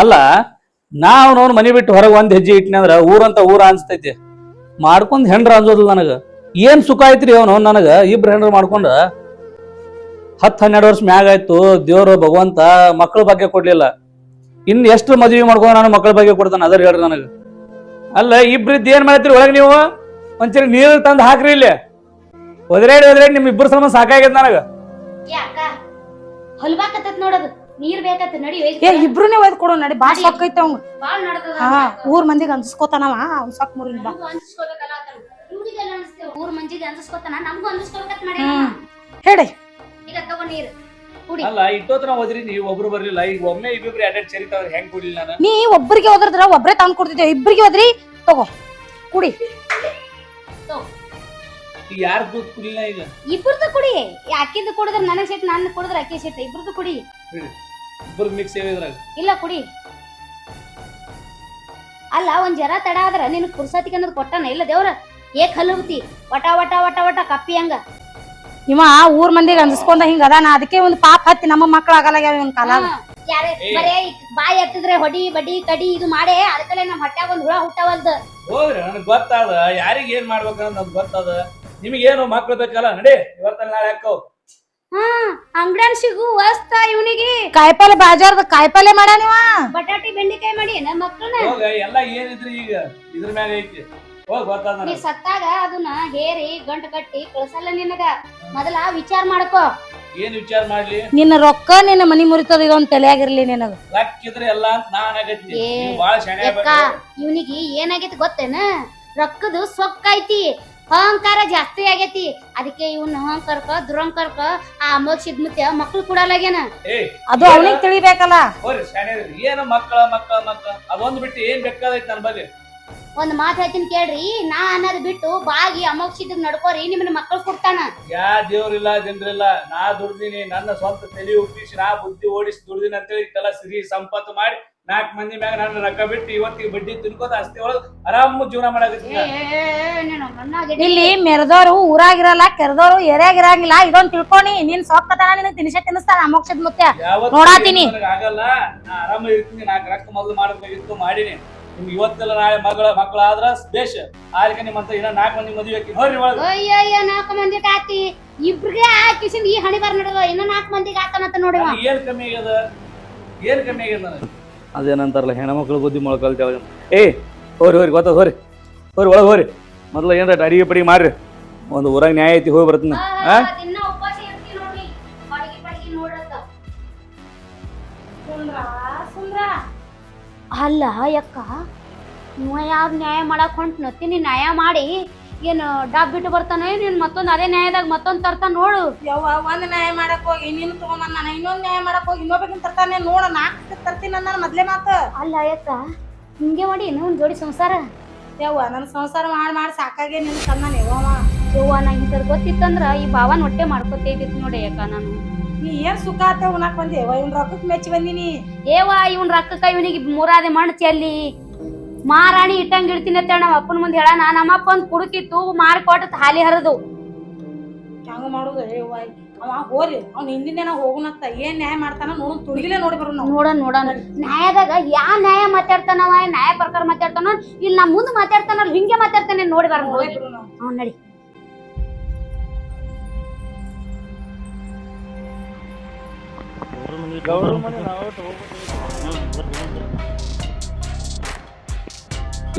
ಅಲ್ಲ ನಾವು ಮನಿ ಬಿಟ್ಟು ಹೊರಗೆ ಒಂದ್ ಹೆಜ್ಜೆ ಇಟ್ಟಿನ ಅಂದ್ರ ಊರಂತ ಊರ ಅನ್ಸ್ತೈತಿ. ಮಾಡ್ಕೊಂಡ್ ಹೆಂಡ್ರ ಅನ್ಸೋದಿಲ್ಲ ನನಗ. ಏನ್ ಸುಖ ಐತ್ರಿ ಅವನು ನನಗ ಇಬ್ರು ಹೆಂಡ್ರ ಮಾಡ್ಕೊಂಡ 10-12 ವರ್ಷ ಮ್ಯಾಗ ಆಯ್ತು. ದೇವ್ರು ಭಗವಂತ ಮಕ್ಕಳ ಬಗ್ಗೆ ಕೊಡ್ಲಿಲ್ಲ. ಇನ್ ಎಷ್ಟು ಮದ್ವಿ ಮಾಡ್ಕೊಂಡ ನಾನು ಮಕ್ಕಳ ಬಗ್ಗೆ ಕೊಡ್ತಾನ ಅದರ ಹೇಳ್ರಿ ನನಗ. ಅಲ್ಲ ಇಬ್ರಿದ್ ಏನ್ ಮಾಡ್ತೀರಿ ಒಳಗ್ ನೀವು? ಒಂಚೂರು ನೀರು ತಂದು ಹಾಕ್ರಿ ಇಲ್ಲಿ. ಒದ್ರಾಡಿ ನಿಮ್ ಇಬ್ಬರು ಸಮ ಸಾಕಾಗ್ಯದ ನನಗ. ಹೊಲ್ವಾಕತ್ತ ನೋಡೋದು ನೀರ್ ಬೇಕತ್ತ ನಡಿ. ಇಬ್ರುನೇ ಒಯ್ದು ಕೊಡು ನಡಿ. ಬಾಳ್ ಸೊಕ್ಕ ಐತೆ ಅವಂಗ. ಬಾಳ್ ನಡ್ದದ. ಊರ್ ಮಂದಿಗೆ ಅನ್ಸ್ಕೋತಾನವ ಅವ್ನ್ ಸೊಕ್ಕ ಮುರಿಲ್ ಬಾ. ಊರ್ ಮಂದಿಗೆ ಅನ್ಸ್ಕೋತಾನ, ನಮ್ಗೂ ಅನ್ಸ್ಕೋಬೇಕತ್ ಮಾಡಿ ಹೇಳಿ. ಈಗ ತಗೋ ನೀರ್ ಕುಡಿ. ಅಲ್ಲ ಇಟ್ಟೋತ್ರ ಹೋದ್ರಿ ನೀವು ಒಬ್ರು ಬರ್ಲಿಲ್ಲ. ಈಗ ಒಮ್ಮೆ ಇಬ್ಬಿಬ್ರು ಅಡ್ಡಾಡ್ ಚರಿತಾವ್ರ ಹೆಂಗ್ ಕುಡಿಲಿ ನಾನು? ನೀ ಒಬ್ಬರಿಗೆ ಹೋದ್ರದ್ರ ಒಬ್ರೇ ತಂದ್ ಕೊಡ್ತಿದ್ದೆ. ಇಬ್ರಿಗೆ ಹೋದ್ರಿ ತಗೋ ಕುಡಿ. ಯಾರು ದೂತ್ ಕುಡಿಲ್ಲ ಈಗ? ಇಬ್ರದ್ದು ಕುಡಿ. ಅಕ್ಕಿದ್ದು ಕುಡಿದ್ರೆ ನನಗ್ ಸಿಟ್ಟು, ನನ್ನ ಕುಡಿದ್ರೆ ಅಕ್ಕಿ ಸಿಟ್ಟು. ಇಬ್ರದ್ದು ಕುಡಿ. ಇಬ್ರು ಮಿಕ್ಸ್ ಇದ್ರಾಗ ಇಲ್ಲ ಕುಡಿ. ಅಲ್ಲ ಒಂದ್ ಜರ ತಡ ಆದ್ರ ನಿನ್ ಪುರ್ಸತಿಗೆ ಅನ್ನೋದು ಕೊಟ್ಟಾನ ಇಲ್ಲ ದೇವ್ರ? ಏಕ್ ಹಲುಗ್ತಿ ವಟ ವಟ ವಟ ವಟ ಕಪ್ಪಿ ಹಂಗ. ಇವ ಊರ್ ಮಂದಿಗೆ ಅನ್ಸ್ಕೊಂಡ ಹಿಂಗ ಅದಾನ. ಅದಕ್ಕೆ ಒಂದ್ ಪಾಪ ಹತ್ತಿ ನಮ್ಮ ಮಕ್ಳು ಆಗಲ್ಲ ಒಂದ್ ಕಾಲ. ಬರೇ ಬಾಯಿ ಎತ್ತಿದ್ರೆ ಹೊಡಿ ಬಡಿ ಕಡಿ ಇದು ಮಾಡೇ ಅದಕ್ಕಲ್ಲೇ ನಮ್ ಹೊಟ್ಯಾಗ ಒಂದ್ ಹುಳ ಹುಟ್ಟವಲ್ದು. ಹೋಗ್ರಿ, ನನಗ್ ಗೊತ್ತಾದ ಯಾರಿಗ ಏನ್ ಮಾಡ್ಬೇಕಂತ ನಮ್ಗೆ ಗೊತ್ತಾದ. ನಿಮಗೇನು ಮಕ್ಳು ಬೇಕಲ್ಲ, ನಡಿ ಇವತ್ತಲ್ಲ ನಾಳೆ ಹಾಕೋ. ಅಂಗಡ್ಯಾನ್ ಸಿಗು ವಸ್ತ ಇವನಿಗೆ. ಕಾಯಿಪಲ್ಲೆ ಬಾಜಾರ್ದ ಕಾಯಿಪಲ್ಲೆ ಮಾಡ ನೀವ. ಬಟಾಟಿ ಬೆಂಡಿಕಾಯಿ ಮಾಡಿ ನಮ್ಮ ಮಕ್ಳನ್ನ. ಹೋಗ ಎಲ್ಲ ಏನಿದ್ರಿ ಈಗ ಇದ್ರ ಮ್ಯಾಗ ಐತಿ. ಹೋಗ್ ಗೊತ್ತಾದ. ನೀ ಸತ್ತಾಗ ಅದನ್ನ ಹೇರಿ ಗಂಟು ಕಟ್ಟಿ ಕಳ್ಸಲ್ಲ ನಿನಗ. ಮೊದಲ ವಿಚಾರ ಮಾಡ್ಕೋ. ಏನ್ ವಿಚಾರ ಮಾಡ್ಲಿ? ನಿನ್ನ ರೊಕ್ಕ ನಿನ್ನ ಮನಿ ಮುರಿತದ ಇದೊಂದ್ ತಲೆಯಾಗಿರ್ಲಿ ನಿನಗ. ರೊಕ್ಕಿದ್ರೆ ಎಲ್ಲ ಅಂತ ನಾನ್ ಆಗತ್ತಿ. ಬಾಳ ಶಾಣೆ ಇವನಿಗೆ ಏನಾಗೈತಿ ಗೊತ್ತೇನ? ರೊಕ್ಕದು ಸೊಕ್ಕ ಐತಿ, ಅಹಂಕಾರ ಜಾಸ್ತಿ ಆಗೈತಿ. ಅದಕ್ಕೆ ಇವನ್ ಅಹಂಕಾರಕ ದುರಂಕಾರಕ ಆ ಅಮೋಕ್ಷಿದ್ ಮುತ್ಯ ಮಕ್ಳು ಕೊಡಲಾಗ್ಯಾನ. ಅದು ಅವನಿಗೆ ತಿಳಿಬೇಕಲ್ಲ. ಹೋರಿ ಶಾಣೆ ಏನು ಮಕ್ಕಳ ಮಕ್ಕಳ ಮಕ್ಕಳ ಅದೊಂದ್ ಬಿಟ್ಟು ಏನ್ ಬೇಕಾದೈತಿ ನನ್ ಬಗ್ಗೆ. ಒಂದ್ ಮಾತ್ ಹೇಳ್ತೀನಿ ಕೇಳ್ರಿ. ನಾ ಅನ್ನೋದ್ ಬಿಟ್ಟು ಬಾಗಿ ಅಮೋಕ್ಷಿದ್ ನಡ್ಕೋರಿ, ನಿಮ್ಮನ್ನ ಮಕ್ಕಳು ಕೊಡ್ತಾನ. ಯಾ ದೇವ್ರಿಲ್ಲ ಜನರಿಲ್ಲ. ನಾ ದುಡ್ದಿನಿ, ನನ್ನ ಸ್ವಂತ ತಲೆ ಉಪ್ಪಿಸಿ ನಾ ಬುದ್ಧಿ ಓಡಿಸಿ ದುಡ್ದಿನಿ ಅಂತೇಳಿ ಇಟ್ಟೆಲ್ಲ ಸಿರಿ ಸಂಪತ್ತು ಮಾಡಿ 4 ಮಂದಿ ಮ್ಯಾಗ ನನ್ನ ರೊಕ್ಕ ಬಿಟ್ಟು ಇವತ್ತಿಗೆ ಬಡ್ಡಿ ತಿನ್ಕೋತ ಅಸ್ತಿ ಒಳಗ್ ಆರಾಮ ಜೀವನ ಮಾಡಕತ್ತೀನಿ. ಇಲ್ಲಿ ಮೆರೆದವ್ರು ಊರಾಗಿರಲ್ಲ, ಕೆರೆದವ್ರು ಏರಿಯಾಗಿರಂಗಿಲ್ಲ. ಇದೊಂದ್ ತಿಳ್ಕೊನಿ. ನೀನ್ ಸೊಕ್ಕತನ ನಿನಗ್ ತಿನ್ನಿಸ್ತಾನ ಅಮೋಕ್ಷದ ಮುತ್ಯ. ನೋಡಾತೀನಿ. ಆಗಲ್ಲ, ನಾ ಆರಾಮ ಇರ್ತೀನಿ. 4 ರೊಕ್ಕ ಮೊದಲು ಮಾಡಬೇಕಾಗಿತ್ತು ಮಾಡೀನಿ. ನಿಮ್ಗೆ ಇವತ್ತೆಲ್ಲ ನಾಳೆ ಮಕ್ಕಳ ಆದ್ರ ಬೇಷ ಆಲಿಕ ನಿಮ್ಮಂತ ಇನ್ನ 4 ಮಂದಿ ಮದುವೆ ಹಾಕಿ ಹೋರಿ ಒಳಗೆ. ಅಯ್ಯಯ್ಯ 4 ಮಂದಿಗೆ ಹಾಕಿ ಇಬ್ರಿಗೆ ಹಾಕಿಸಿಂದ ಈ ಹಣಿ ಬಾರ್ ನಡೆದ. ಇನ್ನ 4 ಮಂದಿಗೆ ಹಾಕನಂತ ನೋಡಿ. ಏನ್ ಕಮ್ಮಿ ಆಗ್ಯದ? ಏನ್ ಕಮ್ಮಿ ಆಗ್ಯದ ನನಗೆ? ಅದೇನಂತಾರಲ್ಲ ಹೆಣ್ಮಕ್ಳು ಬುದ್ಧಿ ಮೊಳಕಲ್ತ. ಹೋರಿ ಗೊತ್ತದ. ಹೋರಿ ಒಳಗೆ ಹೋರಿ. ಮೊದ್ಲು ಏನ್ರ ಅಡಿಗೆ ಪಡಿಗೆ ಮಾಡ್ರಿ. ಒಂದು ಊರಾಗ ನ್ಯಾಯ ಐತಿ, ಹೋಗಿ ಬರ್ತೀನಿ. ಅಲ್ಲ ಯಕ್ಕ, ಇವ ಯಾವ್ದು ನ್ಯಾಯ ಮಾಡಕ್ ಹೊಂಟ್ನತ್ತಿ? ನೀ ನ್ಯಾಯ ಮಾಡಿ ಏನು ಡಬ್ ಬಿಟ್ಟು ಬರ್ತಾನೆ? ನೀನ್ ಮತ್ತೊಂದ್ ಅದೇ ನ್ಯಾಯದಾಗ ಮತ್ತೊಂದ್ ತರ್ತಾನ ನೋಡು. ಯವ್ವ, ಒಂದ್ ನ್ಯಾಯ ಮಾಡಕ್ ಹೋಗಿ ನೀನು ತಗೊಂಬಂದ, ಇನ್ನೊಂದ್ ನ್ಯಾಯ ಮಾಡಕ್ ಹೋಗಿ ಇನ್ನೊಬ್ಬಕಿನ್ ತರ್ತಾನೆ ನೋಡ. 4 ತರ್ತೀನಿ ನನ್ನ ಮೊದ್ಲೇ ಮಾತು. ಅಲ್ಲ ಯಕ್ಕ, ಹಿಂಗೆ ಮಾಡಿ ಒಂದ್ ಜೋಡಿ ಸಂಸಾರ. ಯವ್ವ, ನನ್ ಸಂಸಾರ ಮಾಡಿ ಸಾಕಾಗೆ ನಿನ್ ತಂದಾನೆ ಯವ್ವ. ನಾ ಇಂಥದ್ ಗೊತ್ತಿತ್ತಂದ್ರ ಈ ಭಾವನ್ ಹೊಟ್ಟೆ ಮಾಡ್ಕೊತೈತಿತ್ತು ನೋಡಿ ಯಕ್ಕ. ನಾನು ನೀ ಏನ್ ಸುಖ ಆತ ಉಣಾಕ್ ಬಂದಿ? ಇವ್ನ ರೊಕ್ಕಕ್ ಮೆಚ್ಚಿ ಬಂದಿನಿ. ಇವನ್ ರೊಕ್ಕಕ್ಕ ಇವನಿಗೆ ಮೂರಾದೆ ಮಣ್ಣು ಚೆಲ್ಲಿ ಮಾರಾಣಿ ಇಟ್ಟಂಗ್ ಇಡ್ತೀನಿ ಅಂತ ನಮ್ಮ ಅಪ್ಪನ ಮುಂದೆ ಹೇಳ. ನಮ್ಮಪ್ಪ ಒಂದ್ ಕುಡುಕಿತ್ತು ಮಾರಿ ಕೊಟ್ಟ ಹಾಲಿ ಹರಿದು ಹಂಗ ಮಾಡುದು. ಅವ ಹೋರಿ, ಅವ್ನ ಹಿಂದಿನ ಹೋಗುನತ್ತ. ಏನ್ ನ್ಯಾಯ ಮಾಡ್ತಾನ ನೋಡ್, ತುಡುಗಿಲೇ ನೋಡಿ ಬರೋ. ನೋಡೋಣ ನ್ಯಾಯದಾಗ ಯಾ ನ್ಯಾಯ ಮಾತಾಡ್ತಾನವ, ನ್ಯಾಯ ಪ್ರಕಾರ ಮಾತಾಡ್ತಾನ ಇಲ್ಲಿ ನಮ್ ಮುಂದೆ ಮಾತಾಡ್ತಾನ ಹಿಂಗೆ ಮಾತಾಡ್ತಾನೆ ನೋಡಿ ಬರ. ನಡಿ.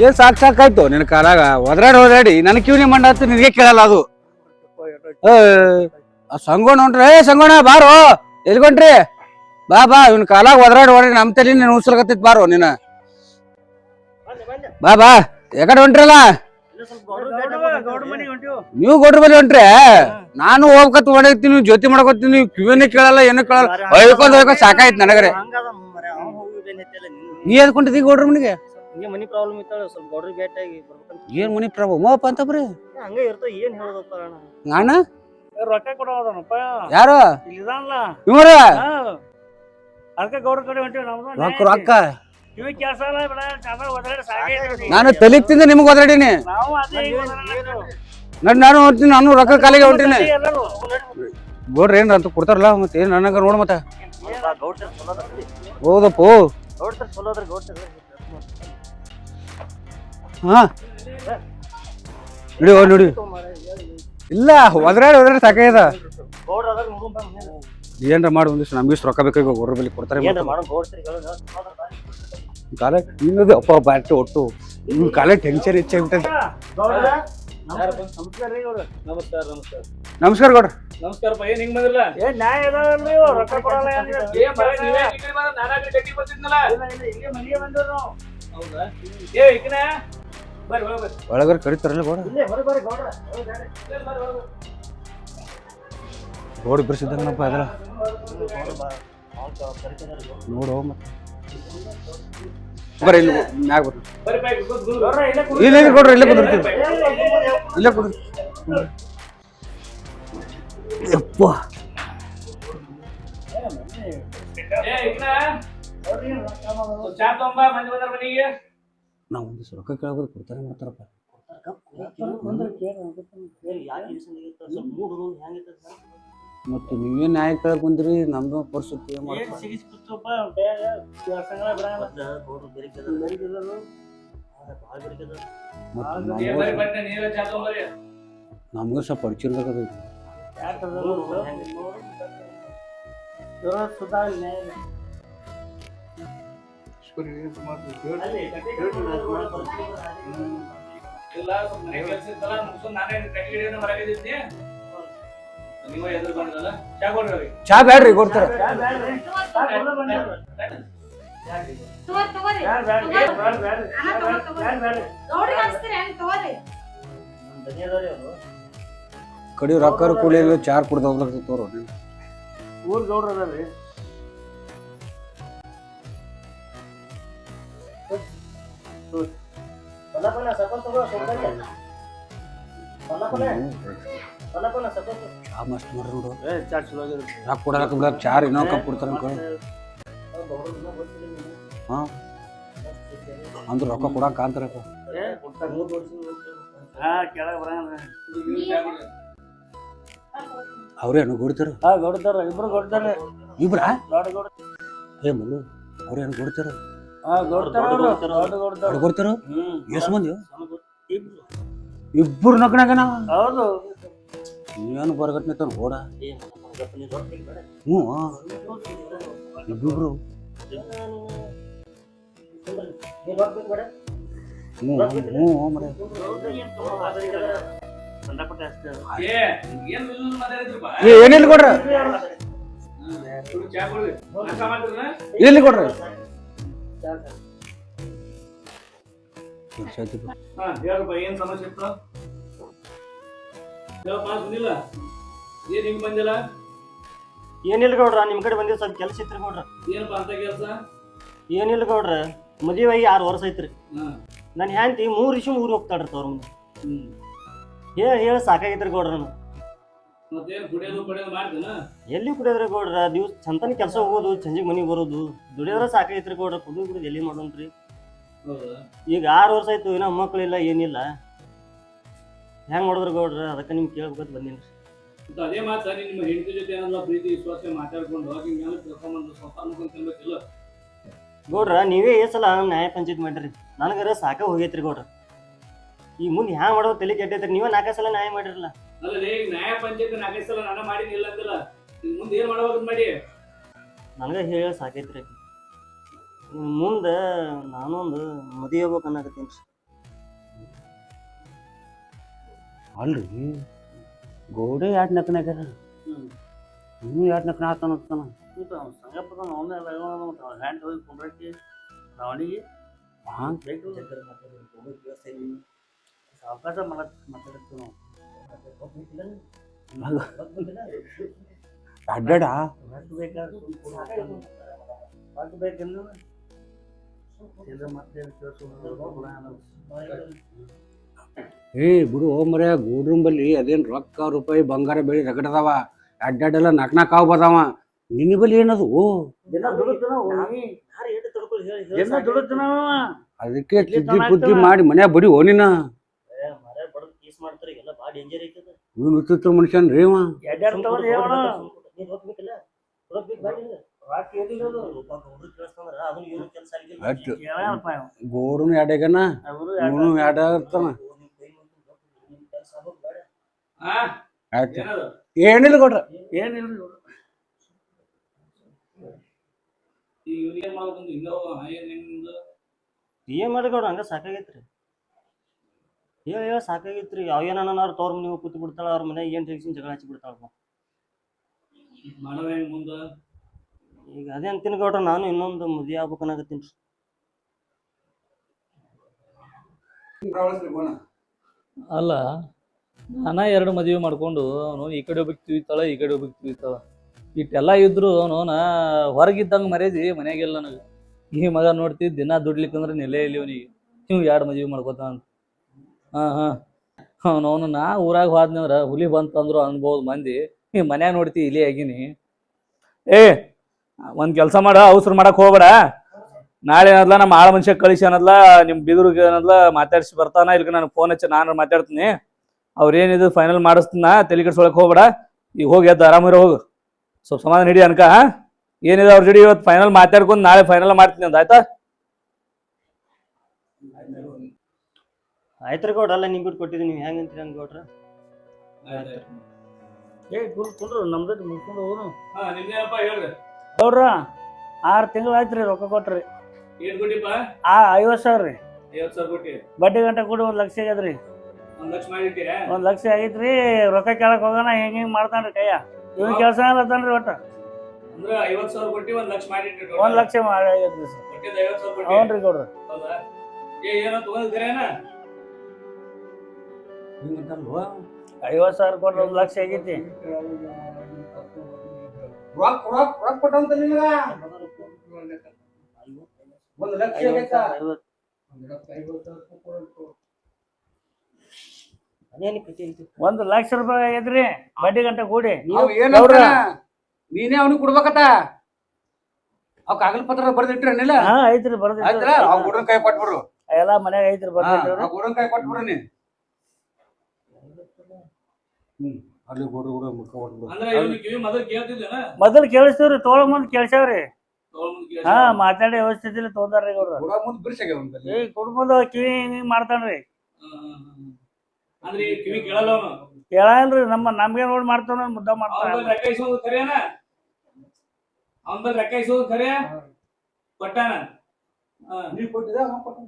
ಏನ್ ಸಾಕಾಯ್ತು ನಿನ್ ಕಾಲಾಗ ಒದ್ರಾಡಿ ನನ್ ಕಿವ್ನಿ ಮಂಡ ಹತ್ತು ನಿನಗೆ ಕೇಳಲ್ಲ ಅದು. ಸಂಗೋಣ ಹೊಂಟ್ರಿ. ಸಂಗೋಣ ಬಾರೋ, ಎಲ್ಕೊಂಡ್ರಿ? ಬಾ ಇವ್ನ ಕಾಲಾಗ ಒದ್ರಾಡಿ ನಮ್ ತಲೆ ನೀನ್ ಉಸಲ್ಕತ್ತಿತ್ ಬಾರೋ ನೀನ. ಬಾ ಯಾಕಡೆ ಹೊಂಟ್ರಲ್ಲ? ನೀವು ಗೌಡ್ರ ಬಳಿ ಹೊಂಟ್ರಿ. ನಾನು ಹೋಗ್ಕತ್ ಹೊಡಗ್ತೀನಿ, ಜೊತೆ ಮಾಡ್ಕೊತೀನಿ. ಕಿವಿನೇ ಕೇಳಲ್ಲ, ಏನು ಕೇಳಲ್ಲ. ಹೊಯ್ಕೊಂಡ್ ಸಾಕಾಯ್ತು ನನಗರೆ. ನೀ ಎದ್ಕೊಂಡಿದ್ದೀ ಗೌಡ್ರ ಮನಿಗೆ? ಮನಿ ಪ್ರಾಬ್ಲಮ್ ಇತ್ತಾಳೆ, ಸ್ವಲ್ಪ ಗೌಡ್ರಿಗೆ ಭೇಟಿ ಆಗಿ ಬರ್ಬೇಕಂತ. ಏನ್ ಮನಿ ಪ್ರಾಬ್ಲಮ್ ಅಪ್ಪ ಅಂತ ಬರೀ ಹಂಗೆ ಇರ್ತಾವ. ಏನ್ ಹೇಳೋದಪ್ಪ ನಾನ? ರೊಕ್ಕ ಕೊಡೋದನಪ್ಪ ಯಾರು ಇಲ್ಲಲ್ಲ ಇವ್ರ? ಅದಕ್ಕೆ ಗೌಡ್ರ ಕಡೆ ಹೊಂಟಿವಿ. ನಮ್ದು ರೊಕ್ಕ ಇವ್ ಕೆಲಸ ಅಲ್ಲ ಬಿಡ. ನಾನು ತಲಿಗ್ ತಿಂದ ನಿಮ್ಗೆ ಒದರಾಡೀನಿ. ನಾನು ಹೊಂಟೀನಿ, ನಾನು ರೊಕ್ಕ ಕಾಲಿಗೆ ಹೊಂಟೀನಿ. ಗೌಡ್ರ ಏನ್ರ ಅಂತ ಕೊಡ್ತಾರಲ್ಲ, ಮತ್ತೆ ಏನ್ ನನಗ ನೋಡ್. ಮತ್ತ ಹೌದಪ್ಪು, ಗೌಡ್ತಾರ ಚಲೋ ಅದ್ರಿ ಗೌಡ್ತಾರ ಹಾ ನೋಡಿ ಇಲ್ಲ ಒದ್ರಾಡಿ ಸಾಕಾಗ್ಯದ. ಗೌಡ್ರ ಅದಾಗ ಏನ್ರ ಮಾಡಿ ಒಂದಿಷ್ಟು ನಮ್ಗಿಷ್ಟು ರೊಕ್ಕ ಬೇಕಾಗಿ ಅವ್ರ ಬಳಿ ಕೊಡ್ತಾರೆ. ಕಾಲ ಇನ್ನದು ಅಪ್ಪ ಬ್ಯಾಟ್ ಒಟ್ಟು ಇವ್ ಕಾಲ ಟೆನ್ಷನ್ ಹೆಚ್ಚಾಗ್ಬಿಟ್ಟದ. ನಮಸ್ಕಾರ ರೀ ಗೌಡ್ರ. ನಮಸ್ಕಾರ ನಮಸ್ಕಾರ ಗೌಡ್ರ. ನಮಸ್ಕಾರ ಏನ್ ಹಿಂಗ್ ಬಂದಿಲ್ಲ? ಏನ್ ನ್ಯಾಯ ಇದಾವಲ್ರಿ ರೊಕ್ಕ ಕೊಡಲ್ಲ ಇಲ್ಲೇ ಮನೆಗೆ ಬಂದಿವ್ ನಾವು. ಹೌದಾ? ಏ ಈಗಿನ ಬರ್ರಿ ಒಳಗೆ ಬರ್ರಿ. ಒಳಗರ ಕರಿತಾರಲ್ಲ ಗೌಡ. ಇಲ್ಲೇ ಹೊರಗೆ ಬರ್ರಿ ಗೌಡ್ರ. ರೋಡ್ ಬಿರ್ಸಿದ್ದಾನಪ್ಪ ಅದರ ನೋಡು ಮತ್ತೆ ಬರ್ರಿ ಇಲ್ಲಿ ಮ್ಯಾಗ ಬರ್ರಿ. ಇಲ್ಲ ಕೊಡ್ರಿ ಇಲ್ಲೇ ಕುದಿರ್ತೀವಿ ಇಲ್ಲೇ ಕುದ್ರಿ. ಯಪ್ಪ ನಾವು ಒಂದಿಷ್ಟು ರೊಕ್ಕ ಕೇಳೋದು ಕೊಡ್ತಾರೆ ಮಾಡ್ತಾರಪ್ಪ. ಮತ್ತೆ ನೀವೇನ್ ನ್ಯಾಯ ಕೇಳಕ್ ಬಂದ್ರಿ? ನಮ್ದು ಪರಿಸ್ಥಿತಿ ನಮ್ಗೂ ಸ್ವಲ್ಪ ಪರಿಚಯ ಚಾ ಬ್ಯಾಡ್ರಿ ಕೊಡ್ತಾರ. ಕಡಿ ರೊಕ್ಕ ಕುಡಿಯಲ್ಲ ಚಾರ್ ಕುಡ್ದ ಹೋಗ್ಲಕ್ಕ ತೋರು ಊರ್ ಗೌಡ್ರ ಅದಾರ್ರಿ. ಚಾ ಮಸ್ತ್ ಮಾಡ್ರಿ ನೋಡು. ರೊಕ್ಕ ಕೊಡಲಕ್ಕ ಬಿಡಕ್ ಚಾರ್ ಇನ್ನೊಂದು ಕಪ್ ಕೊಡ್ತಾರ ಹಾ ಅಂದ್ರ ರೊಕ್ಕ ಕೊಡಾಕ ಅಂತಾರಪ್ಪ. ಅವ್ರೇನು ಕೊಡ್ತಾರ? ಗೌಡ್ತಾರ ಇಬ್ರು ಗೌಡ್ತಾರ. ಇಬ್ರ ಗೌಡ ಏ ಮಲ್ಲು ಅವ್ರೇನು ಕೊಡ್ತಾರ? ಕೊಡ್ತಾರ. ಎಷ್ಟ್ ಮಂದಿ? ಇಬ್ಬರು ನಕ್ಕನಾಗನ. ಹೌದು ನೀವೇನು ಬರಗಟ್ನೆ ತಾನ ಓಡ. ಹ್ಞೂ ಇಬ್ಬಿಬ್ರು ಏನಿಲ್ಲ ಕೊಡ್ರ ಇಲ್ಲಿ ಕೊಡ್ರಿ. ಏನ್ ಸಮಸ್ಯೆ ಇತ್ತು? ಏನ್ ಹಿಂಗ್ ಬಂದಿಲ್ಲ? ಏನಿಲ್ಲ ಗೌಡ್ರ ನಿಮ್ ಕಡೆ ಬಂದಿವ್ ಸ್ವಲ್ಪ ಕೆಲ್ಸ ಇತ್ರಿ ಗೌಡ್ರ. ಏನಪ್ಪ ಅಂತ ಕೆಲ್ಸ? ಏನಿಲ್ಲ ಗೌಡ್ರ ಮದುವೆ ಆಗಿ 6 ವರ್ಷ ಐತ್ರಿ. ನನ್ ಹ್ಯಾಂತಿ 3 ವರ್ಷ ಊರಿಗೆ ಹೋಗ್ತಾಳ್ರಿ ತವ್ರ ಮುಂದೆ. ಹೇಳಿ ಸಾಕಾಗೈತ್ರಿ ಗೌಡ್ರ. ಮತ್ತೇನ್ ಕುಡಿಯೋದು ಪಡಿಯೋದು ಮಾಡ್ತೀನ? ಎಲ್ಲಿ ಕುಡಿಯೋದ್ರಿ ಗೌಡ್ರ? ದಿವ್ಸ ಚಂತನ ಕೆಲಸ ಹೋಗೋದು ಸಂಜೆಗೆ ಮನೆಗೆ ಬರೋದು ದುಡಿಯೋದ್ರ ಸಾಕಾಗೈತ್ರಿ ಗೌಡ್ರ. ಕುಡಿಯೋದು ಎಲ್ಲಿ ಮಾಡೋಣ್ರಿ? ಈಗ 6 ವರ್ಷ ಆಯ್ತು ಇನ್ನ ಮಕ್ಕಳಿಲ್ಲ ಏನಿಲ್ಲ. ಹೆಂಗ್ ಮಾಡಿದ್ರು ಗೌಡ್ರ? ಅದಕ್ಕೆ ನಿಮ್ಗೆ ಕೇಳ್ಬೇಕಂತ ಬಂದೇನ್ರಿ. ಅದೇ ಮಾತ ನಿಮ್ಮ ಹೆಂಡತಿ ಜೊತೆ ಏನಾದ್ರು ಪ್ರೀತಿ ವಿಶ್ವಾಸ ಮಾತಾಡ್ಕೊಂಡು ಹಿಂಗೆಲ್ಲ ತಿಳ್ಕೊಂಬಂದು ಸ್ವಲ್ಪ ಅನ್ಕೊಂತಿರ್ಬೇಕಿಲ್ಲ ಗೌಡ್ರ. ನೀವೇ ಸಲ ನ್ಯಾಯ ಪಂಚಾಯತ್ ಮಾಡ್ರಿ, ನನಗರ ಸಾಕ ಹೋಗೈತ್ರಿ ಗೌಡ್ರ. ಈ ಮುಂದೆ ಹ್ಯಾಂಗ ಮಾಡೋದು ತಲೆ ಕೆಟ್ಟೈತ್ರಿ. ನೀವೇ 4 ಸಲ ನ್ಯಾಯ ಮಾಡಿರಲ್ಲ. ಅಲ್ಲೇ ನ್ಯಾಯ ಪಂಚಾಯತ್ 4 ಸಲ ನಾನು ಮಾಡಿನಿಲ್ಲ ಅಂತಿಲ್ಲ. ಮುಂದೆ ಏನ್ ಮಾಡ್ಬೇಕಂತ ಮಾಡಿ? ನನಗ ಹೇಳ ಸಾಕೈತ್ರಿ. ಮುಂದೆ ನಾನೊಂದು ಮದುವೆ ಹೋಗ್ಬೇಕು ಅನ್ನಕತ್ತೀನಿ. ಅಲ್ರಿ ಗೋಡೆ ಯಾಟ್ ನಕ್ಕನಾಗ್ಯಾರ? ಇನ್ನೂ ಯಾಟ್ ನಕ್ಕನ ಆತಾನ ಅಡ್ಡಾಡ ಏ ಬಿಡು ಮರ್ಯ ಗೋಡ್ರಂಬಲ್ಲಿ ಅದೇನ್ ರೊಕ್ಕ ರೂಪಾಯಿ ಬಂಗಾರ ಬೆಳಿ ರಗಡದಾವ. ಅಡ್ಡಾಡೆಲ್ಲ ನಾಕ್ ಹಾವು ಬದಾವ. ನಿನ್ನ ಬಲ್ಲಿ ಏನದು? ಅದಕ್ಕೆ ತಿದ್ದಿ ಬುದ್ಧಿ ಮಾಡಿ ಮನ್ಯಾಗ ಬಡಿ ಓನಿನ ಇವನು ಮನುಷ್ಯನ್ ರೀ. ಕೇಳಿಸ್ತಂದ್ರ ಅದನ್ನ ಏನು ಕೆಲಸ ಅಷ್ಟು ಕೇಳಪ್ಪ ಇವ. ಗೋರುನು ಎಡೆಗನ ಇವನು ಎಡ ಇರ್ತಾನ. ಆಯ್ತು ಏನಿಲ್ಲ ಕೊಡ್ರ ಏನಿಲ್ರಿ ಇವ್ರು. ಈಗ ಇವ್ರಿಗೆ ಏನ್ ಮಾಡ್ಬೇಕಂತ ಹಿಂಗ ಏನ್ ಮಾಡಿಕೊಡ್ರ ಹಂಗ ಸಾಕಾಗೈತ್ರಿ ಹೇಳ ಸಾಕಾಗೈತ್ರಿ ಅವ್ ಏನಾರು ತವ್ರ ಮನೆ ಕೂತ್ ಬಿಡ್ತಾಳ ಅವ್ರ ಮನೆ ಏನ್ ಟೆನ್ಷನ್ ಜಗಳ ಹಚ್ಚಿ ಬಿಡ್ತಾಳ ಮಾಡವ ಹೆಂಗ್ ಮುಂದ ಈಗ ಅದೇ ಅಂತೀನಿ ಗೌಡ್ರ ನಾನು ಇನ್ನೊಂದು ಮದುವೆ ಆಗ್ಬೇಕನ್ನಾಗತ್ತೀನಿ ಅಲ್ಲ ನಾನಾ ಎರಡು ಮದುವೆ ಮಾಡ್ಕೊಂಡು ಅವನು ಈ ಕಡೆ ಒಬ್ಬಕ್ಕೆ ತಿವಿತಾಳ ಈ ಕಡೆ ಒಬ್ಬಕ್ಕೆ ತಿವಿತಾಳ ಇಟ್ಟೆಲ್ಲ ಇದ್ರು ಅವನು ಹೊರಗಿದ್ದಂಗೆ ಮರ್ಯಾದಿ ಮನೆಗೆಲ್ಲ ನನಗೆ ಈ ಮಗ ನೋಡ್ತಿ ದಿನ ದುಡ್ಲಿಕ್ಕಂದ್ರೆ ನೆಲೆ ಇಲ್ಲಿ ಅವನಿಗೆ ನೀವು ಎರಡು ಮದುವೆ ಮಾಡ್ಕೋತಾನ ಅವನು ನಾ ಊರಾಗ ಹೋದ್ನಂದ್ರ ಹುಲಿ ಬಂತಂದ್ರು ಅನ್ಬೋದು ಮಂದಿ ಈ ಮನ್ಯಾಗ ನೋಡ್ತಿ ಇಲಿ ಆಗಿನಿ ಒಂದ್ ಕೆಲಸ ಮಾಡ ಅವಸರ ಮಾಡಕ್ ಹೋಗ್ಬೇಡ ನಾಳೆ ಏನದ್ಲ ನಮ್ಮ ಆಳ ಮನುಷ್ಯ ಕಳಿಸಿ ಅನ್ನದ್ಲ ನಿಮ್ ಬಿದುರ್ಗೆ ಏನದ್ಲ ಮಾತಾಡ್ಸಿ ಬರ್ತಾನ ಇಲ್ಕ ನಾನು ಫೋನ್ ಹಚ್ಚಿ ನಾನು ಮಾತಾಡ್ತೀನಿ ಅವ್ರೇನಿದು ಫೈನಲ್ ಮಾಡಿಸ್ತೀನ ತಲೆ ಕೆಡ್ಸೊಳಕ್ ಹೋಗ್ಬೇಡ ಈಗ ಹೋಗಿ ಎದ್ದು ಆರಾಮಿರೋ ಹೋಗು ಸ್ವಲ್ಪ ಸಮಾಧಾನ ಹಿಡಿ ಅನ್ಕ ಏನಿದೆ ಅವ್ರ ಜೋಡಿ ಇವತ್ತು ಫೈನಲ್ ಮಾತಾಡ್ಕೊಂಡು ನಾಳೆ ಫೈನಲ್ ಮಾಡ್ತೀನಿ ಅಂತ ಆಯ್ತಾ ಆಯ್ತ್ರಿ ಗೌಡ್ರ ಅಲ್ಲ ನಿಮ್ ಬಿಟ್ಟು ಕೊಟ್ಟಿದ್ದೀನಿ ನೀವು ಹೆಂಗಂತೀರಿ ಹಂಗ ಗೌಡ್ರ ಕುಂಡ್ರು ನಮ್ದು ಮುಗ್ಕೊಂಡು ಹೋಗೋನು. ನಿಮ್ದೇನಪ್ಪ ಹೇಳ್ರಿ ಗೌಡ್ರ 6 ತಿಂಗಳು ಆಯ್ತ್ರಿ ರೊಕ್ಕ ಕೊಟ್ರಿ. ಏನ್ ಕೊಟ್ಟಿಪ್ಪ 50,000 ರೀ 50,000 ಕೊಟ್ಟಿ ಬಡ್ಡಿ ಗಂಟೆ ಕೂಡಿ 1 ಲಕ್ಷ ಆಗ್ಯದ್ರಿ. 1 ಲಕ್ಷ ಮಾಡಿಟ್ಟಿ 1 ಲಕ್ಷ ಆಗೈತ್ರಿ. ರೊಕ್ಕ ಕೇಳಕ್ ಹೋಗೋಣ ಹಿಂಗ್ ಮಾಡ್ತಾನ್ರಿ ಕೈಯ ಇವನ್ ಕೆಲಸ ಅಲ್ಲತಾನ್ರಿ ಒಟ್ಟ ಅಂದ್ರೆ 50,000 ಕೊಟ್ಟಿ 1 ಲಕ್ಷ ಮಾಡಿಟ್ಟಿ 1 ಲಕ್ಷ ಆಗೈತ್ರಿ ಸರ್. ಕೊಟ್ಟಿದ್ದ 50,000 ಕೊಟ್ಟಿ ಹೌನ್ರಿ ಗೌಡ್ರ. ಹೌದಾ ಏನೋ ತಗೊಂಡಿದ್ದೀರೇನ 50,000 ಕೊಟ್ರ 1 ಲಕ್ಷ ಆಗೈತಿ. ರೊಕ್ಕ ಕೊಟ್ಟಂತ ನಿನಗ 1 ಲಕ್ಷ ಆಗೈತಾ? ಅದೇನು ಕಟ್ಟಿ 1 ಲಕ್ಷ ರೂಪಾಯಿ ಆಗೈತ್ರಿ ಬಡ್ಡಿ ಗಂಟೆ ಕೂಡಿ. ಅವ್ ಏನಂತಾನ? ನೀನೇ ಅವ್ನಿಗೆ ಕೊಡ್ಬೇಕತ್ತ ಅವ್ ಕಾಗಲ್ ಪತ್ರ ಬರ್ದಿಟ್ರನಿಲ್ಲ ಹಾ ಐತ್ರಿ ಬರ್ದಿಟ್ರಿ. ಆಯ್ತಲ್ಲ ಅವ್ ಗುಡನ್ ಕೈ ಕೊಟ್ಬಿಡ್ರು ಎಲ್ಲಾ ಮನ್ಯಾಗ ಐತ್ರಿ ಬರ್ದಿಟ್ರಿ. ಆ ಗುಡನ್ ಕೈ ಕೊಟ್ಬಿಡ್ರಿ ನೀ ಅಲ್ಲಿ ಗುಡು ಗುಡು ಮುಖ ಕೊಟ್ಬಿಡು. ಅಂದ್ರೆ ಇವ್ನಿಗೆ ಕಿವಿ ಮೊದಲು ಕೇಳ್ತಿದ್ದೇನ ಮೊದಲು ಕೇಳಿಸ್ತೀವ್ರಿ ತೋಳ ಮುಂದ್ ಕೇಳ್ಸಾವ್ರಿ. ತಗೊಂಡ್ ಹಾ ಮಾತಾಡಿ ವ್ಯವಸ್ಥಿತಿಲಿ ತೊಂದಾರ್ರಿ ಗೌಡ್ರ. ಗುಡ ಮುಂದ್ ಬಿರ್ಸಾಗ್ಯಾವ ಅವ್ನಲ್ಲಿ. ಏ ಕುಡ್ಬೋದು ಕಿವಿ ಹಿಂಗ್ ಮಾಡ್ತಾನ್ರಿ. ಅಂದ್ರೆ ಈ ಕಿವಿ ಕೇಳಲ್ಲ ಅವನು ಕೇಳಲ್ರಿ ನಮ್ಗೆ ನೋಡಿ ಮಾಡ್ತಾನ ಮುದ್ದ ಮಾಡ್ತಾನ. ಅವನ ಲೆಕ್ಕ ಇಸೋದು ಖರೇನ ಅವನ ಲೆಕ್ಕ ಇಸೋದು ಖರೆ ಕೊಟ್ಟಾನ ನೀ ಕೊಟ್ಟಿದ ಅವ ಕೊಟ್ಟಾನ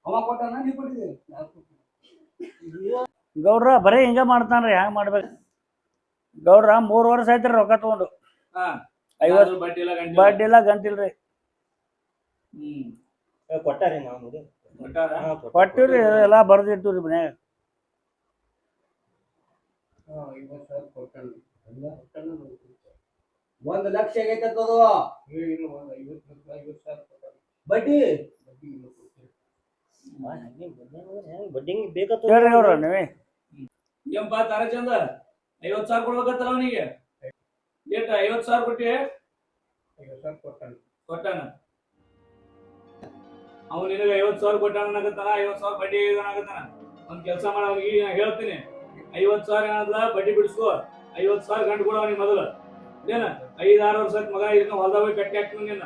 ಅವ ಕೊಟ್ಟಾನ ನೀ ಕೊಟ್ಟಿದೆ ಗೌಡ್ರ ಬರೀ ಹಿಂಗ ಮಾಡ್ತಾನ್ರಿ ಹ್ಯಾಂಗ ಮಾಡ್ಬೇಕು ಗೌಡ್ರ 3 ವರ್ಷ ಆಯ್ತ್ರಿ ರೊಕ್ಕ ತಗೊಂಡು 50 ಬಡ್ಡಿ ಇಲ್ಲ ಗಂಟೆ ಬಡ್ಡಿ ಇಲ್ಲ ಗಂಟಿಲ್ರಿ. ಕೊಟ್ಟಾರಿ ನಾವು ಕೊಟ್ಟಿವ್ರಿ ಎಲ್ಲಾ ಬರ್ದಿಟ್ಟಿವ್ರಿ ಮನ್ಯಾಗ. 1 ಲಕ್ಷ ಆಗೈತದು ಬಡ್ಡಿ ಬಡ್ಡಿ ಬೇಕತ್ತ ಹೇಳ್ರಿ ಗೌಡ್ರ ನೀವೇ ಎಂಪ ತಾರಚಂದ 50,000 ಕೊಡ್ಬೇಕತ್ತಲ್ಲ ಅವನಿಗೆ ಏಟ 50,000 ಕೊಟ್ಟಿ ಕೊಟ್ಟಾನ ಅವ್ನು ನಿನಗೆ 50,000 ಕೊಟ್ಟಾನ ಅನ್ನಕತ್ತಾನ 50,000 ಬಡ್ಡಿ ಆಗತ್ತಾನ ಒಂದ್ ಕೆಲಸ ಮಾಡ ಅವ್ನಿಗೆ ಈಗ ಹೇಳ್ತೀನಿ 50,000 ಏನಲ್ಲ ಬಡ್ಡಿ ಬಿಡಿಸ್ಕೋ 50,000 ಗಂಟು ಕೊಡ ಅವನಿಗೆ ಮೊದಲು ಏನ 5-6 ವರ್ಷದ ಮಗ ಇದನ್ನ ಹೊಲ್ದಾಗ ಹೋಗಿ ಕಟ್ಟಿ ಹಾಕ್ತೀನಿ ನಿನ್ನ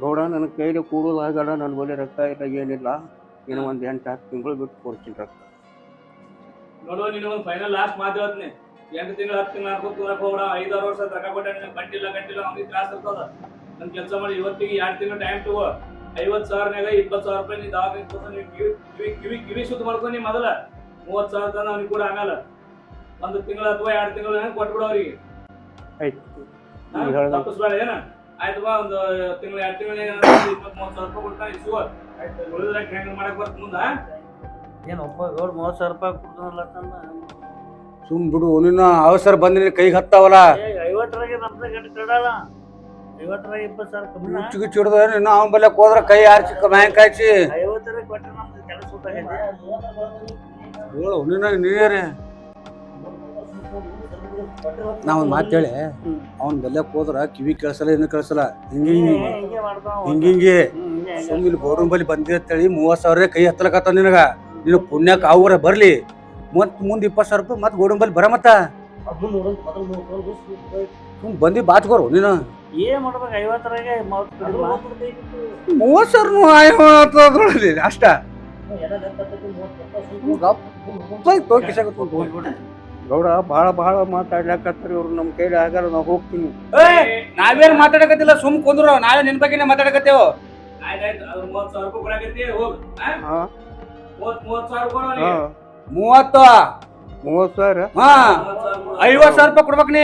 ಗೌಡ ನನ್ನ ಕೈಲಿ ಕೂಡಲಾಗಲ್ಲ ನನ್ನ ಬಳಿ ರೊಕ್ಕ ಇಲ್ಲ ಏನಿಲ್ಲ ಇನ್ನು ಒಂದು 8-10 ತಿಂಗಳು ಬಿಟ್ಟು ಕೊಡ್ತೀನಿ ರೊಕ್ಕ. ನೋಡುವ ನಿನ್ನ ಒಂದು ಫೈನಲ್ ಲಾಸ್ಟ್ ಮಾತು ಹೇಳ್ತೀನಿ 8 ತಿಂಗಳು 10 ತಿಂಗಳು ಹಾಕೋಕ್ ಕೂರಕ್ ಹೋಗ್ಬೇಡ 5-6 ವರ್ಷ ರೊಕ್ಕ ಕೊಟ್ಟ ಗಂಟಿಲ್ಲ ಅವ್ನಿಗೆ ತ್ರಾಸ ಇರ್ತದ ನನ್ ಕೆಲಸ ಮಾಡಿ ಇವತ್ತಿಗೆ 2 ತಿಂಗಳು ಟೈಮ್ ತಗೋ 50,000ನಾಗ 20,000 ರೂಪಾಯಿ ನೀ ದವಾಖಾನೆ ಕಿವಿ ಸುತ್ತ ಮಾಡ್ಕೊಂಡು ನೀ ಮೊದಲ 30,000 ತಂದ ಅವ್ನಿಗೆ ಕೂಡ ಆಮೇಲೆ 1 ತಿಂಗಳು ಅಥವಾ 2 ತಿಂಗಳು ಹೆಂಗೆ ಕೊಟ್ಬಿಡು ಅವ್ರಿಗೆ ತಪ್ಪಿಸ್ಬೇಡ ಏನ ಆಯ್ತು ಬಾ ಒಂದು ತಿಂಗಳು 2 ತಿಂಗಳು 20-30,000 ರೂಪಾಯಿ ಕೊಡ್ತಾನೆ ಇಸುವ ಉಳಿದ್ರೆ ಹೆಂಗ್ ಮಾಡಕ್ ಬರ್ತ ಮುಂದ ಏನ್ ಒಬ್ಬ ಗೌಡ್ 30,000 ರೂಪಾಯಿ ಕೊಡ್ತಾನಲ್ಲ ಸುಮ್ ಬಿಡು ನಿನ್ನ ಅವಸರ ಬಂದ್ರೆ ಕೈಗೆ ಹತ್ತಾವಲ್ಲ 50 ನಮ್ದ ಗಂಟೆ ಕಡಲ್ಲ 50 20,000 ಕಮ್ಮಿ ಮುಚ್ಚಿಗೆ ಚಿಡ್ದ ನಿನ್ನ ಅವನ ಬಲ್ಲೆ ಹೋದ್ರ ಕೈ ಆರ್ಚಿ ಬ್ಯಾಂಕ್ ಹಾಕಿ 50 ಕೊಟ್ಟರೆ ನಮ್ದು ಕೆಲಸ ಊಟಾಗೈತೆ. ಹೇಳು ನಿನ್ನ ನೀರೇ ನಾ ಒಂದು ಮಾತು ಹೇಳಿ ಅವ್ನ ಬೆಲ್ಲಕ್ಕೆ ಹೋದ್ರ ಕಿವಿ ಕೇಳಿಸಲ್ಲ ಏನು ಕೇಳಿಸಲ್ಲ ಹಿಂಗೆ ಹಿಂಗೆ ಸುಮ್ ಇಲ್ಲಿ ಗೋಡನ್ ಬಲ್ಲಿ ಬಂದಿರ್ತೇಳಿ 30,000 ಕೈ ಹತ್ತಲಕತ್ತ ನಿನಗ ನಿನಗೆ ಪುಣ್ಯಕ್ಕೆ ಅವ್ರ ಬರ್ಲಿ ಮುಂದೆ 20,000 ರೂಪಾಯಿ ಮತ್ತೆ ಗೋಡನ್ ಬಲ್ಲಿ ಬರ ಮತ್ತ ಸುಮ್ ಬಂದಿ ಬಾಚ್ಕೋರು ನೀನು ಏನ್ ಮಾಡ್ಬೇಕು 50ರಾಗೆ 30,000 ಅಷ್ಟ ಗೌಡ ಭಾಳ ಮಾತಾಡ್ಲಾಕತ್ತಾರ ಇವ್ರು ನಮ್ಮ ಕೈಲಿ ಆಗಲ್ಲ ನಾವು ಹೋಗ್ತೀನಿ ನಾವೇನ್ ಮಾತಾಡಕತ್ತಿಲ್ಲ ಸುಮ್ ಕುಂದ್ರು ನಾವೇ ನಿನ್ ಬಗ್ಗೆನೇ ಮಾತಾಡಕತ್ತೇವು ಆಯ್ತಾಯ್ತು ಅದು 30,000 ರೂಪಾಯಿ ಕೊಡಾಕತ್ತಿ ಹೋಗ್ 30,000 ಕೊಡು 30,000 ಹಾ 50,000 ರೂಪಾಯಿ ಕೊಡ್ಬೇಕು ನೀ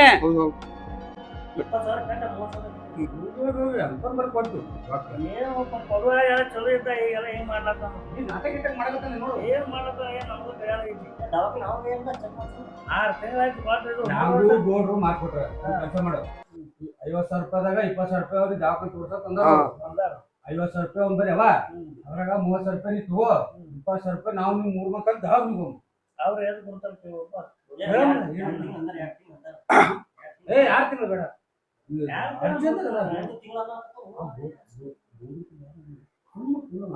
ಚಲೋ ಇದ್ದ ಈಗೆಲ್ಲ ಹಿಂಗ್ ಮಾಡ್ಲತ್ತ ಏನ್ ಮಾಡ್ಲತ್ತ ಏನ್ ನಮಗೂ ತಿಳಿಯಾಗೈತಿ 6 ತಿಂಗಳಾಯ್ತು ಗೌಡ್ರು ಮಾಡ್ಕೊಟ್ರ ಕೆಲಸ ಮಾಡು 50,000 ರೂಪಾಯಿದಾಗ 20,000 ರೂಪಾಯಿ ಅವ್ರಿಗೆ ದವಾಖಾನೆ ತೋರ್ಸಕ್ 50,000 ರೂಪಾಯಿ ಒಂದ್ ಬರೀ ಅವ ಅದ್ರಾಗ 30,000 ರೂಪಾಯಿ ನೀ ತಗೋ 20,000 ರೂಪಾಯಿ ನಾವು ನಿಮ್ 3 ಮಕ್ಕಳು ದವಾಖಾನೆ ಹೋಗು ಅವ್ರು ಏನ್ ಕೊಡ್ತಾರ ಯಾರು ತಿಂಗಳು ಬೇಡ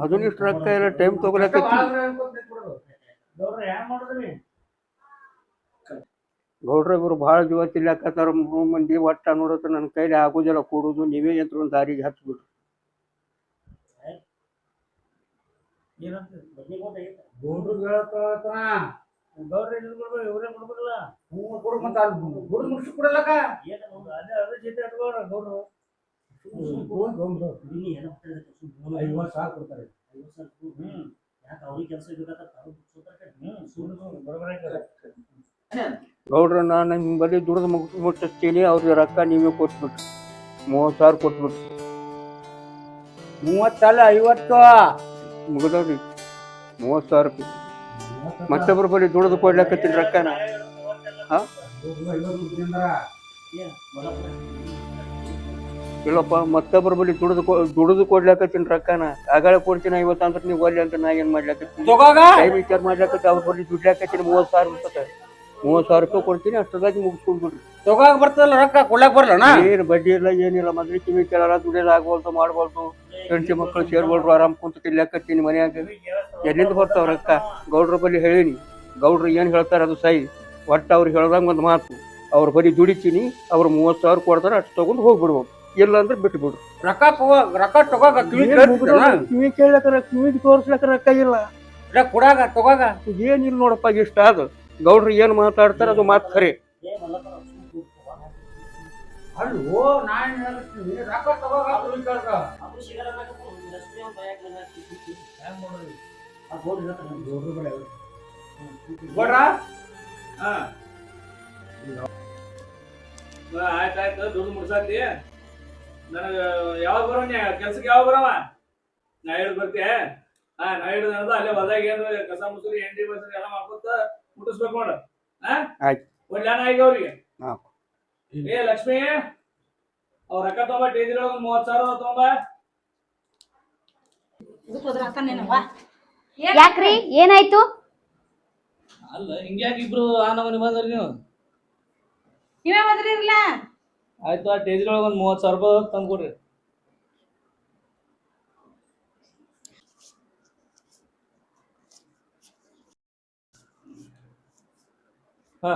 ಅದನ್ನಿಷ್ಟು ರೊಕ್ಕ ಎಲ್ಲ ಟೈಮ್ ತಗೊಳಕ ಗೌಡ್ರ ಇವ್ರು ಭಾಳ ಜೀವ ತಿರ್ಲಾಕತ್ತಾರ 3 ಮಂದಿ ಒಟ್ಟ ನೋಡತ್ತ ನನ್ನ ಕೈಲಿ ಆಗುದಿಲ್ಲ ಕೂಡುದು ನೀವೇ ಎಂತ್ರ ಒಂದು ದಾರಿಗೆ ಹಚ್ಬಿಡ್ರಿ ಗೌಡ್ರು ಗೌಡ್ರ ಇವ್ರೇ ಕೊಡ್ಬೇಕಲ್ಲ ಗೌಡ್ರು ಮುಗಿಸಿ ಕೊಡಲಕ್ಕ ಅದೇ ಜೊತೆ ಇಟ್ಕೊಳ್ರ ಗೌಡ್ರು 50,000 ಕೊಡ್ತಾರೆ ಗೌಡ್ರ ನಾನು ನಿಮ್ಮ ಬಳಿ ದುಡ್ದು ಮುಟ್ಟಿಸ್ತೀನಿ ಅವ್ರಿಗೆ ರೊಕ್ಕ ನೀವೇ ಕೊಟ್ಬಿಟ್ರಿ 30,000 ಕೊಟ್ಬಿಟ್ರಿ 30 ಅಲ್ಲ 50 ಮುಗಿದವ್ರಿ 30,000 ರೂಪಾಯಿ ಮತ್ತೊಬ್ಬರ ಬಳಿ ದುಡ್ದು ಕೊಡ್ಲಕತ್ತೀನಿ ರೊಕ್ಕನ ಇಲ್ಲಪ್ಪ ಮತ್ತೊಬ್ಬರ ಬಳಿ ದುಡ್ದು ಕೊಡ್ಲಕತ್ತೀನಿ ರೊಕ್ಕನ ಆಗಳ ಕೊಡ್ತೀನಿ 50 ಅಂತ ನೀವು ಒಲ್ಲೆ ಅಂತ ನಾ ಏನ್ ಮಾಡ್ಲಕತ್ತೀನಿ ವಿಚಾರ ಮಾಡ್ಲಕತ್ತಿ ಅವ್ರ ಬಳಿ ದುಡ್ಲಾಕತ್ತೀನಿ 30,000 ರೂಪಾಯಿ 30,000 ರೂಪಾಯಿ ಕೊಡ್ತೀನಿ ಅಷ್ಟದಾಗಿ ಮುಗಿಸ್ಕೊಂಡ್ಬಿಡ್ರಿ ತಗೋಗ ಬರ್ತದಲ್ಲ ರೊಕ್ಕ ಕೊಡ್ಲಾಕ್ ಬರಲ್ಲ ಏನು ಬಡ್ಡಿ ಇಲ್ಲ ಏನಿಲ್ಲ ಮೊದ್ಲು ಕಿವಿ ಕೇಳಲ್ಲ ದುಡಿಯೋದು ಆಗ್ಬೋಲ್ತು ಮಾಡ್ಬೋಲ್ತು ಹೆಂಡತಿ ಮಕ್ಕಳು ಸೇರ್ಬೋಲ್ರು ಆರಾಮ್ ಕುಂತ ತಿನ್ಲಾಕತ್ತೀನಿ ಮನ್ಯಾಗ ಎಲ್ಲಿಂದ ಬರ್ತಾವ ರೊಕ್ಕ ಗೌಡ್ರ ಬಳಿ ಹೇಳೀನಿ ಗೌಡ್ರು ಏನ್ ಹೇಳ್ತಾರ ಅದು ಸೈ ಒಟ್ಟು ಅವ್ರು ಹೇಳ್ದಂಗ ಒಂದು ಮಾತು ಅವ್ರ ಬಳಿ ದುಡಿತೀನಿ ಅವ್ರು 30,000 ಕೊಡ್ತಾರ ಅಷ್ಟು ತಗೊಂಡು ಹೋಗ್ಬಿಡ್ಬೋದು ಇಲ್ಲ ಅಂದ್ರೆ ಬಿಟ್ಟು ಬಿಡ್ರು ರೊಕ್ಕ ತಗೋಗ ಕಿವಿ ಕೇಳಕ್ರ ಕಿವಿಗೆ ತೋರ್ಸ್ಲಕ್ಕ ರೊಕ್ಕ ಇಲ್ಲ ಕೊಡಾಗ ತಗೋಗ ಏನಿಲ್ಲ ನೋಡಪ್ಪ ಇಷ್ಟ ಅದು ಗೌಡ್ರು ಏನ್ ಮಾತಾಡ್ತಾರ ಅದು ಮಾತು ಖರೆ ಅಲ್ಲೋ ನಾನು ಹೇಳ್ತೀನಿ ರೊಕ್ಕ ತಗೋಗ ಆಯ್ತಾಯ್ತು ದುಡ್ಡು ಮುಡ್ಸಾತಿ ನನಗ ಯಾವಾಗ ಬರೋಣ ಕೆಲ್ಸಕ್ಕೆ ಯಾವಾಗ ಬರವ ನಾ ಹಿಡಿದು ಬರ್ತೀಯ ನಾ ಹಿಡಿದ ಅಲ್ಲೇ ಹೊಲದಾಗ ಏನು ಕಸ ಮುಸುರಿ ಎಂಡಿ ಬಸರಿ ಎಲ್ಲ ಮಾಡ್ಕೊತ ಮುಟ್ಟಿಸ್ಬೇಕು ನೋಡು ಒಳ್ಳೆ ಆಗಿ ಅವ್ರಿಗೆ ಏ ಲಕ್ಷ್ಮಿ ಅವ್ರ ರೊಕ್ಕ ತಗೊಂಬ ಟೇಜರ್ 30,000 ತಗೊಂಬ ಯಾಕ್ರಿ ಏನಾಯ್ತು ಅಲ್ಲ ಹಿಂಗ್ಯಾಕೆ ಇಬ್ರು ನಮ್ಮನೆ ಬಂದ್ರಿ ನೀವು ನೀವೇ ಬಂದ್ರಿ ಇರ್ಲ ಆಯ್ತು ಆ ಟೇಜರ್ 30,000 ರೂಪಾಯಿ ತಂದು ಕೊಡ್ರಿ ಹಾ